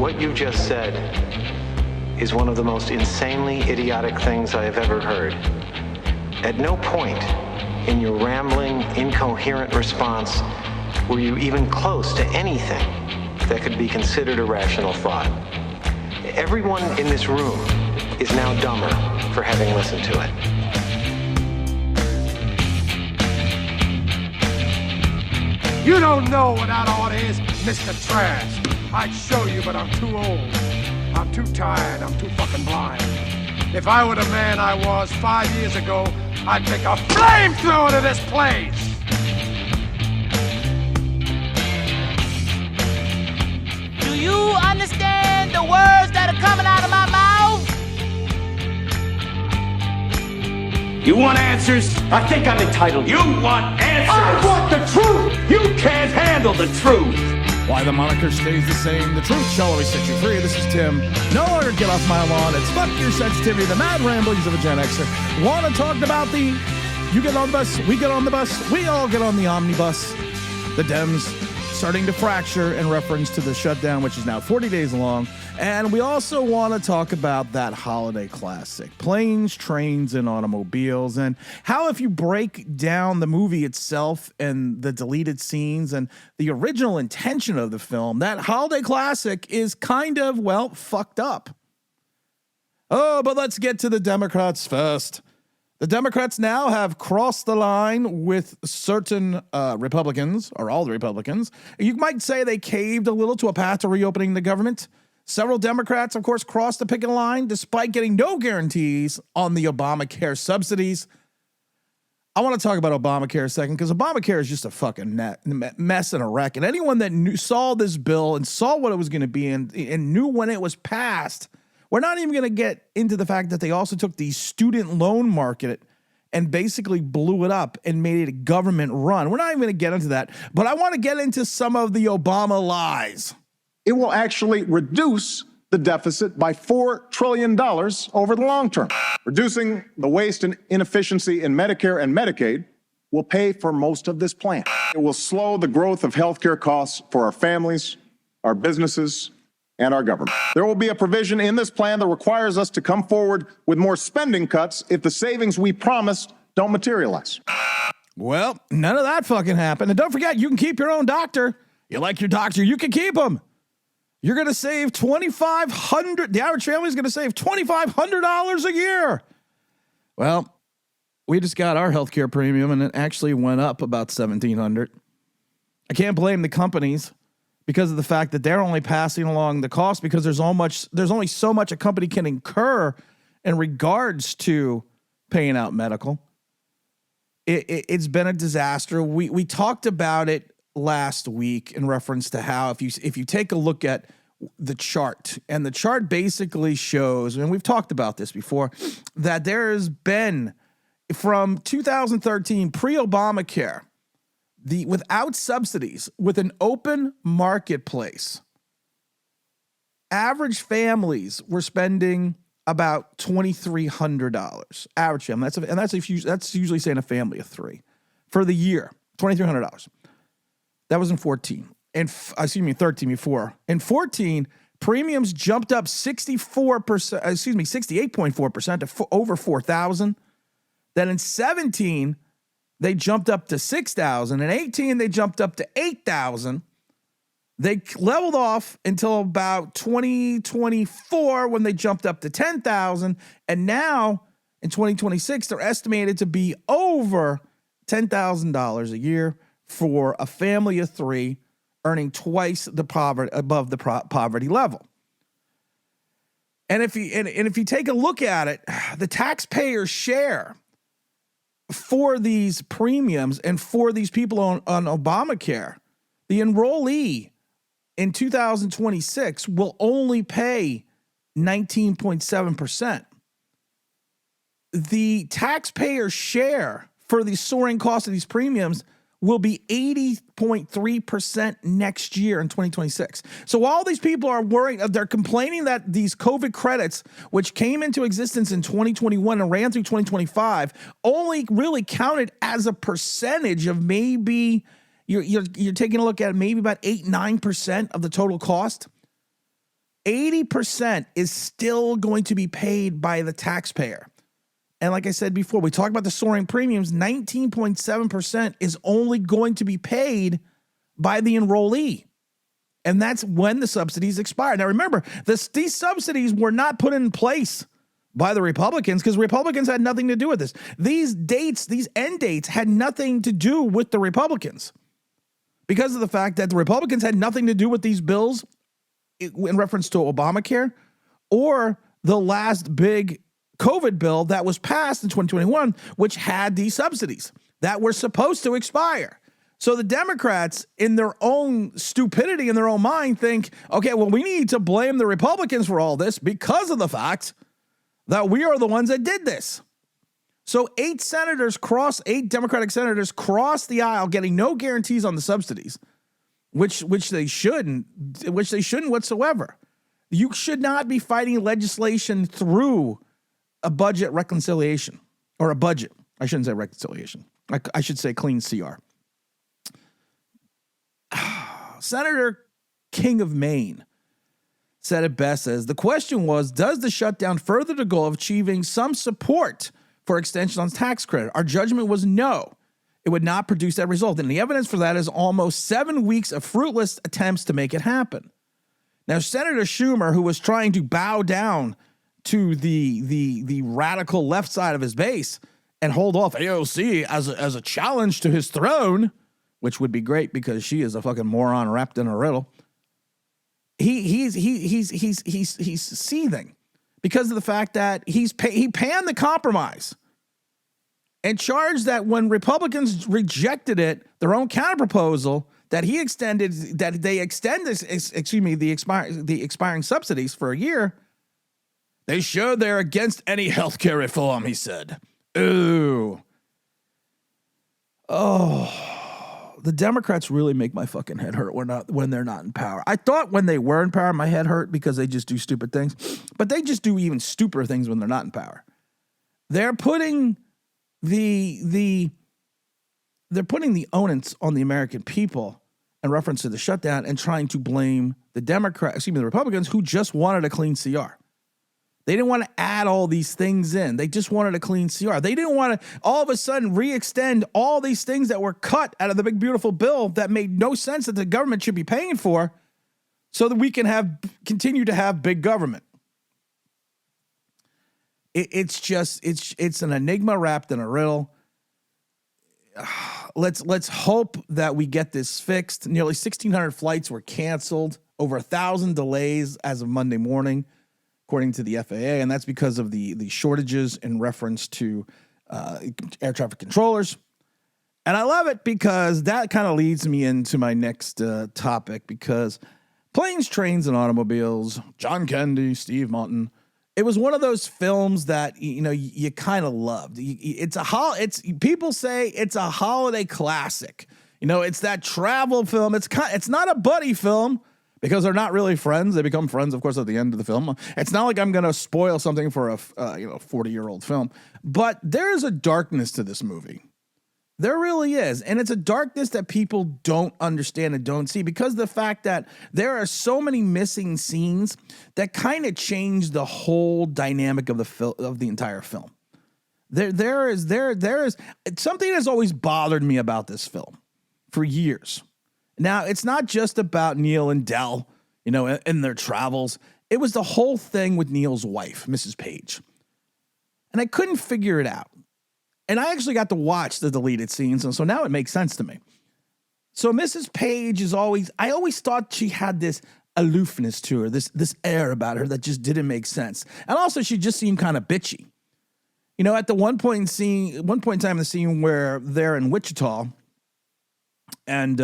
What you just said is one of the most insanely idiotic things I have ever heard. At no point in your rambling, incoherent response were you even close to anything that could be considered a rational thought. Everyone in this room is now dumber for having listened to it. You don't know what that order is, Mr. Trash. I'd show you, but I'm too old. I'm too tired. I'm too fucking blind. If I were the man I was 5 years ago, I'd take a flamethrower to this place. Do you understand the words that are coming out of my mouth? You want answers? I think I'm entitled. You want answers? I want the truth! You can't handle the truth! Why the moniker stays the same, the truth shall always set you free. This is Tim. No longer get off my lawn. It's fuck your sensitivity, the mad ramblings of a Gen Xer. Want to talk about the you get on the bus, we get on the bus, we all get on the Omnibus. The Dems starting to fracture in reference to the shutdown, which is now 40 days long. And we also want to talk about that holiday classic, Planes, Trains, and Automobiles, and how if you break down the movie itself and the deleted scenes and the original intention of the film, that holiday classic is kind of, well, fucked up. Oh, but let's get to the Democrats first. The Democrats now have crossed the line with certain Republicans, or all the Republicans. You might say they caved a little to a path to reopening the government. Several Democrats, of course, crossed the picket line despite getting no guarantees on the Obamacare subsidies. I want to talk about Obamacare a second because Obamacare is just a fucking mess and a wreck. And anyone that saw this bill and saw what it was going to be and knew when it was passed, we're not even going to get into the fact that they also took the student loan market and basically blew it up and made it a government run. We're not even going to get into that, but I want to get into some of the Obama lies. It will actually reduce the deficit by $4 trillion over the long term. Reducing the waste and inefficiency in Medicare and Medicaid will pay for most of this plan. It will slow the growth of healthcare costs for our families, our businesses, and our government. There will be a provision in this plan that requires us to come forward with more spending cuts if the savings we promised don't materialize. Well, none of that fucking happened. And don't forget, you can keep your own doctor. You like your doctor, you can keep him. You're going to save $2,500. The average family is going to save $2,500 a year. Well, we just got our healthcare premium and it actually went up about $1,700. I can't blame the companies because of the fact that they're only passing along the cost because there's only so much a company can incur in regards to paying out medical. It's been a disaster. We talked about it last week in reference to how if you take a look at the chart, and the chart basically shows, and we've talked about this before, that there has been from 2013 pre-Obamacare, without subsidies, with an open marketplace, average families were spending about $2,300. Average family, that's usually saying a family of three for the year, $2,300. That was in 14. And 13 before. In 14, premiums jumped up 68.4% to over 4,000. Then in 17, they jumped up to 6,000. In 18, they jumped up to 8,000. They leveled off until about 2024 when they jumped up to 10,000. And now in 2026, they're estimated to be over $10,000 a year for a family of three earning twice the above the poverty level. And if you take a look at it, the taxpayer share for these premiums and for these people on Obamacare, the enrollee in 2026 will only pay 19.7%. The taxpayer share for the soaring cost of these premiums will be 80.3% next year in 2026. So all these people are worried, they're complaining that these COVID credits, which came into existence in 2021 and ran through 2025, only really counted as a percentage of maybe, you're taking a look at maybe about 8-9% of the total cost. 80% is still going to be paid by the taxpayer. And like I said before, we talked about the soaring premiums. 19.7% is only going to be paid by the enrollee. And that's when the subsidies expire. Now, remember, these subsidies were not put in place by the Republicans because Republicans had nothing to do with this. These dates, these end dates had nothing to do with the Republicans because of the fact that the Republicans had nothing to do with these bills in reference to Obamacare or the last big COVID bill that was passed in 2021, which had these subsidies that were supposed to expire. So the Democrats, in their own stupidity, in their own mind, think, okay, well, we need to blame the Republicans for all this because of the fact that we are the ones that did this. So 8 Democratic senators crossed the aisle, getting no guarantees on the subsidies, which they shouldn't whatsoever. You should not be fighting legislation through a budget reconciliation or a budget. I shouldn't say reconciliation. I should say clean CR. Senator King of Maine said it best as the question was, does the shutdown further the goal of achieving some support for extension on tax credit? Our judgment was no. It would not produce that result. And the evidence for that is almost 7 weeks of fruitless attempts to make it happen. Now, Senator Schumer, who was trying to bow down to the radical left side of his base and hold off AOC as a challenge to his throne, which would be great because she is a fucking moron wrapped in a riddle. He's seething because of the fact that he panned the compromise and charged that when Republicans rejected it, their own counterproposal, that they extend the expiring subsidies for a year. They showed they're against any healthcare reform, he said. Ooh. Oh. The Democrats really make my fucking head hurt when they're not in power. I thought when they were in power, my head hurt because they just do stupid things. But they just do even stupider things when they're not in power. They're putting the onus on the American people in reference to the shutdown and trying to blame the Republicans who just wanted a clean CR. They didn't want to add all these things in. They just wanted a clean CR. They didn't want to all of a sudden re-extend all these things that were cut out of the big, beautiful bill that made no sense that the government should be paying for so that we can continue to have big government. It's an enigma wrapped in a riddle. Let's hope that we get this fixed. Nearly 1,600 flights were canceled, over 1,000 delays as of Monday morning, according to the FAA, and that's because of the shortages in reference to air traffic controllers. And I love it because that kind of leads me into my next topic, because Planes, Trains, and Automobiles, John Candy, Steve Martin, it was one of those films that you kind of loved. People say it's a holiday classic. It's that travel film. It's not a buddy film, because they're not really friends. They become friends, of course, at the end of the film. It's not like I'm going to spoil something for a 40-year-old film. But there is a darkness to this movie. There really is. And it's a darkness that people don't understand and don't see because of the fact that there are so many missing scenes that kind of change the whole dynamic of the entire film. There is something that's always bothered me about this film for years. Now, it's not just about Neil and Del, in their travels. It was the whole thing with Neil's wife, Mrs. Page. And I couldn't figure it out. And I actually got to watch the deleted scenes, and so now it makes sense to me. So Mrs. Page I always thought she had this aloofness to her, this air about her that just didn't make sense. And also, she just seemed kind of bitchy. At the one point in time, the scene where they're in Wichita, and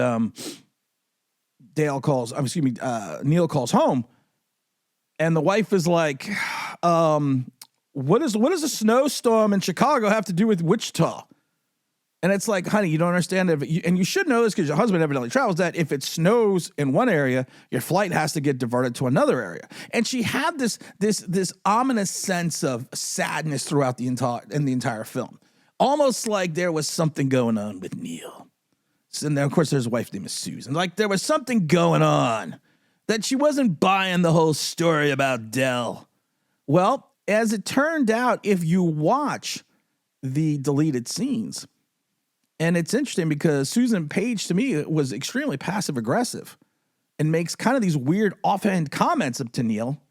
Neil calls home, and the wife is like, what does a snowstorm in Chicago have to do with Wichita? And it's like, honey, you don't understand it. And you should know this because your husband evidently travels, that if it snows in one area, your flight has to get diverted to another area. And she had this ominous sense of sadness throughout the entire film. Almost like there was something going on with Neil. And then, of course, there's a wife named Susan. Like there was something going on that she wasn't buying the whole story about Del. Well, as it turned out, if you watch the deleted scenes, and it's interesting because Susan Page, to me, was extremely passive-aggressive and makes kind of these weird offhand comments up to Neil.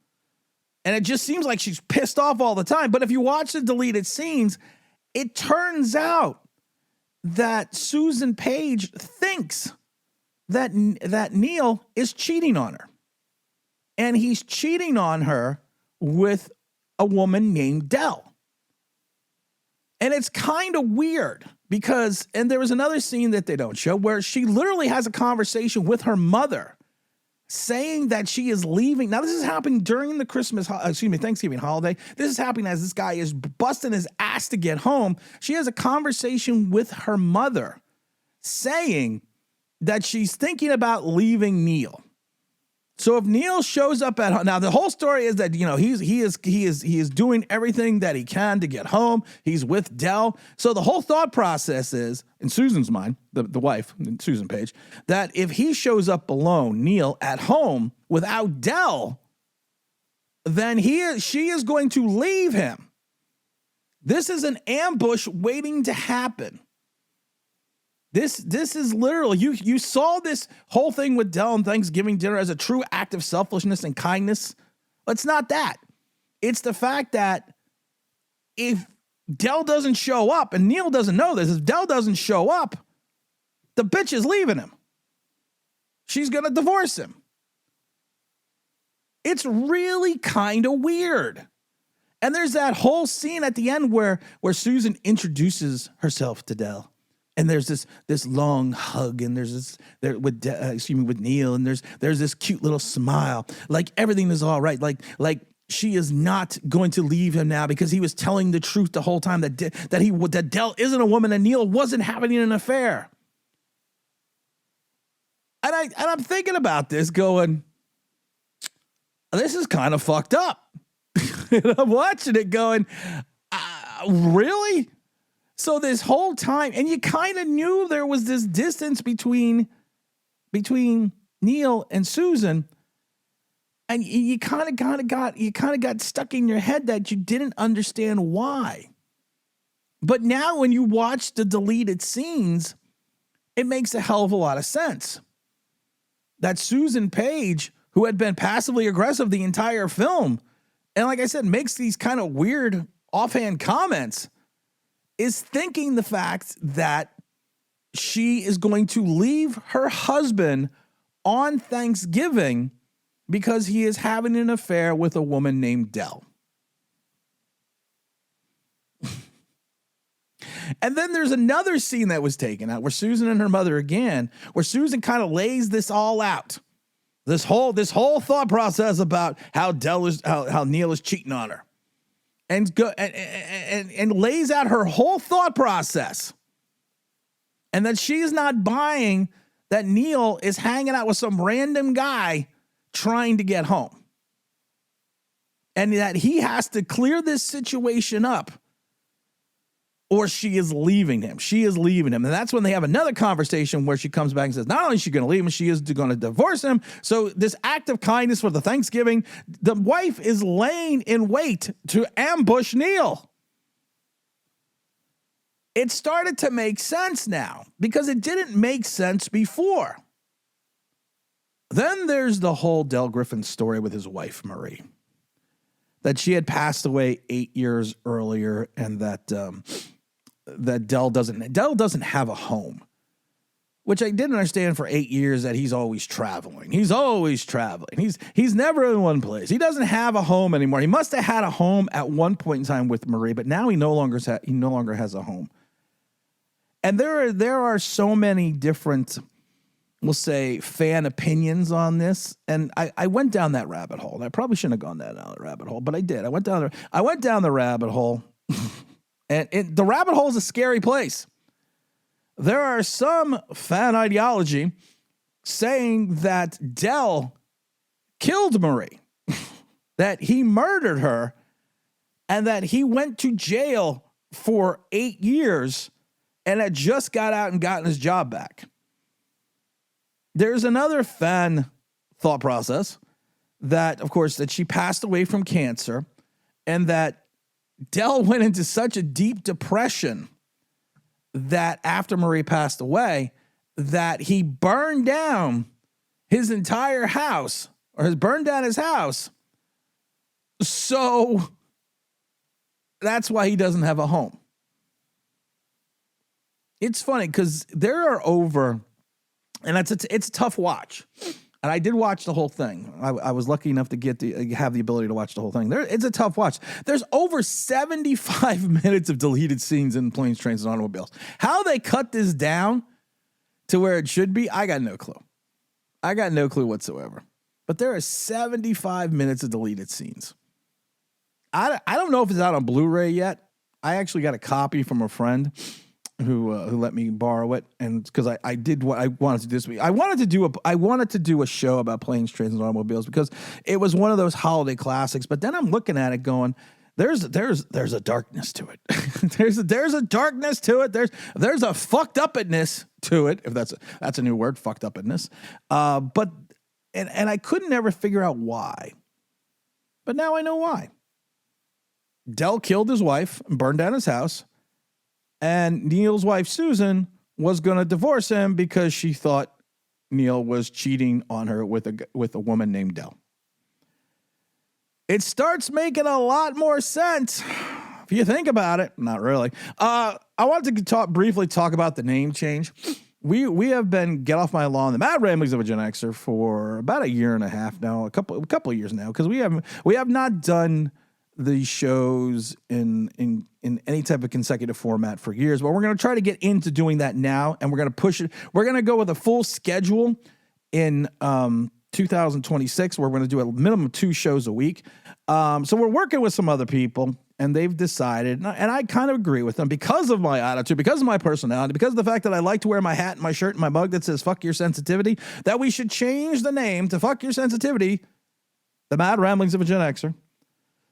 And it just seems like she's pissed off all the time. But if you watch the deleted scenes, it turns out that Susan Page thinks that Neil is cheating on her. And he's cheating on her with a woman named Del. And it's kind of weird because, and there was another scene that they don't show where she literally has a conversation with her mother saying that she is leaving. Now, this is happening during the Thanksgiving holiday. This is happening as this guy is busting his ass to get home. She has a conversation with her mother saying that she's thinking about leaving Neil. So if Neil shows up at home, now the whole story is that, he is doing everything that he can to get home. He's with Del. So the whole thought process is, in Susan's mind, the wife, Susan Page, that if he shows up alone, Neil, at home without Del, then she is going to leave him. This is an ambush waiting to happen. This is literally, you saw this whole thing with Del and Thanksgiving dinner as a true act of selfishness and kindness. It's not that. It's the fact that if Del doesn't show up, and Neil doesn't know this, if Del doesn't show up, the bitch is leaving him. She's going to divorce him. It's really kind of weird. And there's that whole scene at the end where Susan introduces herself to Del. And there's this long hug, and there's this with Neil, and there's this cute little smile, like everything is all right, like she is not going to leave him now because he was telling the truth the whole time that Del isn't a woman and Neil wasn't having an affair. And I'm thinking about this, going, this is kind of fucked up. And I'm watching it, going, really? So this whole time, and you kind of knew there was this distance between Neil and Susan, and you kind of got stuck in your head that you didn't understand why. But now when you watch the deleted scenes, it makes a hell of a lot of sense. That Susan Page, who had been passively aggressive the entire film, and like I said, makes these kind of weird offhand comments, is thinking the fact that she is going to leave her husband on Thanksgiving because he is having an affair with a woman named Del. And then there's another scene that was taken out where Susan and her mother again, where Susan kind of lays this all out. This whole thought process about how Neil is cheating on her. And lays out her whole thought process. And that she is not buying that Neil is hanging out with some random guy trying to get home. And that he has to clear this situation up, or she is leaving him. She is leaving him. And that's when they have another conversation where she comes back and says, not only is she going to leave him, she is going to divorce him. So this act of kindness for the Thanksgiving, the wife is laying in wait to ambush Neil. It started to make sense now because it didn't make sense before. Then there's the whole Del Griffin story with his wife, Marie, that she had passed away 8 years earlier, and that Del doesn't have a home, which I didn't understand for 8 years, that he's always traveling. He's always traveling. He's never in one place. He doesn't have a home anymore. He must have had a home at one point in time with Marie, but now he no longer has a home. And there are so many different, we'll say, fan opinions on this. And I went down that rabbit hole. And I probably shouldn't have gone down that rabbit hole, but I did. I went down the rabbit hole. And the rabbit hole is a scary place. There are some fan ideology saying that Del killed Marie, that he murdered her, and that he went to jail for 8 years and had just got out and gotten his job back. There's another fan thought process that, of course, that she passed away from cancer and that Del went into such a deep depression that after Marie passed away, that he burned down his entire house, or has burned down his house. So that's why he doesn't have a home. It's funny because there are over, and it's a tough watch. And I did watch the whole thing. I was lucky enough to have the ability to watch the whole thing. It's a tough watch. There's over 75 minutes of deleted scenes in Planes, Trains, and Automobiles. How they cut this down to where it should be, I got no clue. I got no clue whatsoever. But there are 75 minutes of deleted scenes. I don't know if it's out on Blu-ray yet. I actually got a copy from a friend who let me borrow it, and because I did what I wanted to do this week. I wanted to do a show about Planes, Trains, and Automobiles because it was one of those holiday classics. But then I'm looking at it going, there's a darkness to it. there's a darkness to it. There's a fucked upness to it, if that's a new word, fucked upness. But I couldn't ever figure out why. But now I know why. Del killed his wife and burned down his house. And Neil's wife, Susan, was going to divorce him because she thought Neil was cheating on her with a woman named Del. It starts making a lot more sense if you think about it. Not really. I wanted to briefly talk about the name change. We have been Get Off My Lawn, the Mad Ramblings of a Gen Xer for about a year and a half now, a couple of years now, because we have not done these shows in any type of consecutive format for years, but we're going to try to get into doing that now, and we're going to push it. We're going to go with a full schedule in 2026, where we're going to do a minimum of 2 shows a week. So we're working with some other people, and they've decided, and I kind of agree with them because of my attitude, because of my personality, because of the fact that I like to wear my hat and my shirt and my mug that says "Fuck Your Sensitivity," that we should change the name to "Fuck Your Sensitivity," the Mad Ramblings of a Gen Xer.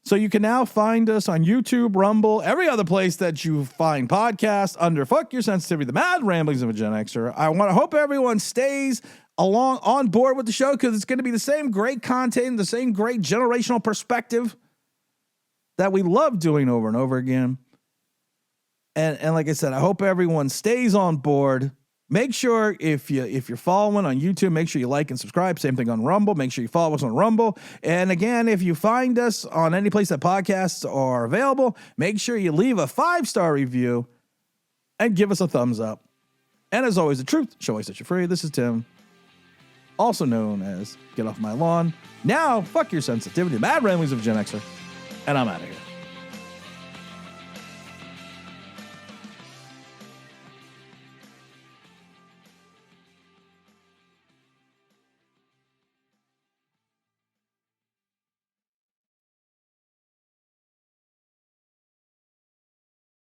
So you can now find us on YouTube, Rumble, every other place that you find podcasts under Fuck Your Sensitivity, the Mad Ramblings of a Gen Xer. I want to hope everyone stays on board with the show because it's going to be the same great content, the same great generational perspective that we love doing over and over again. And like I said, I hope everyone stays on board. Make sure if you're following on YouTube, make sure you like and subscribe. Same thing on Rumble. Make sure you follow us on Rumble. And again, if you find us on any place that podcasts are available, make sure you leave a 5-star review and give us a thumbs up. And as always, the truth shall always set you free. This is Tim, also known as Get Off My Lawn. Now, fuck your sensitivity. Mad Ramblings of Gen Xer. And I'm out of here.